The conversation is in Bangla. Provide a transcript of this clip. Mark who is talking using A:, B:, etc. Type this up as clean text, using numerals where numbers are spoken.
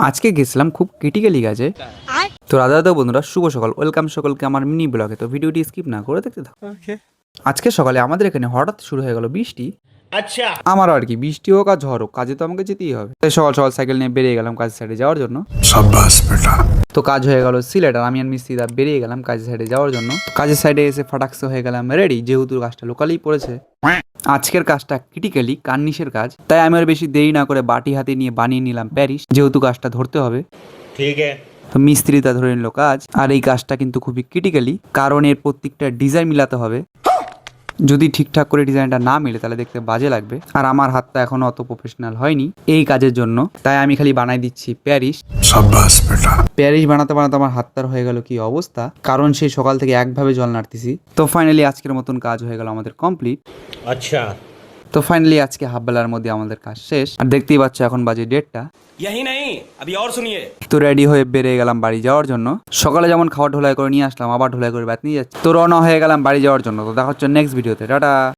A: আজকে গেছিলাম খুব ক্রিটিক্যালি কাজে। তো রাধা বন্ধুরা, শুভ সকাল, ওয়েলকাম সকলকে আমার মিনি ব্লগে। তো ভিডিওটি স্কিপ না করে দেখতে থাকো। আজকে সকালে আমাদের এখানে হঠাৎ শুরু হয়ে গেল বৃষ্টি।
B: আচ্ছা,
A: আমারও আর কি, বৃষ্টি হোক আর ঝড় হোক, কাজে তো আমাকে যেতেই হবে। তাই সকাল সকাল সাইকেল নিয়ে বেরিয়ে গেলাম কাজের সাইডে যাওয়ার জন্য। তো কাজ হয়ে গেল সিলেট, আর আমি আর মিস্ত্রিদা বেরিয়ে গেলাম কাজের সাইডে যাওয়ার জন্য। কাজের সাইডে এসে ফাটাকসে হয়ে গেলাম রেডি, যেহেতু কাজটা লোকালেই পড়েছে। আজকের কাজটা ক্রিটিক্যালি কার্নিশের কাজ, তাই আমি আর বেশি দেরি না করে বাটি হাতে নিয়ে বানিয়ে নিলাম প্যারিস, যেহেতু কাজটা ধরতে হবে।
B: ঠিক আছে।
A: তো মিস্ত্রিটা ধরে নিল কাজ, আর এই কাজটা কিন্তু খুবই ক্রিটিক্যালি, কারণ এর প্রত্যেকটা ডিজাইন মিলাতে হবে। যদি ঠিকঠাক করে ডিজাইনটা না মিলে তাহলে দেখতে বাজে লাগবে, আর আমার হাতটা এখনো অত প্রফেশনাল হয়নি এই কাজের জন্য। তাই আমি খালি বানাই দিচ্ছি প্যারিস। প্যারিস বানাতে বানাতে আমার হাতটার হয়ে গেল কি অবস্থা, কারণ সেই সকাল থেকে একভাবে জল নাড়তেছি। তো ফাইনালি আজকের মতন কাজ হয়ে গেল আমাদের কমপ্লিট।
B: আচ্ছা,
A: তো ফাইনালি আজকে হাফ বেলার মধ্যে আমাদের কাজ শেষ, আর দেখতেই পাচ্ছ এখন বাজে 1:30।
C: यही नहीं अभी और सुनिए।
A: তো রেডি হয়ে বেরিয়ে গেলাম বাড়ি যাওয়ার জন্য। সকালে যেমন খাবার ঢোলাই করে নিয়ে আসলাম, আবার ঢোলাই করে ব্যাত নিয়ে যাচ্ছি। তো রওনা হয়ে গেলাম বাড়ি যাওয়ার জন্য। তো দেখা হচ্ছে নেক্সট ভিডিওতে, টাটা।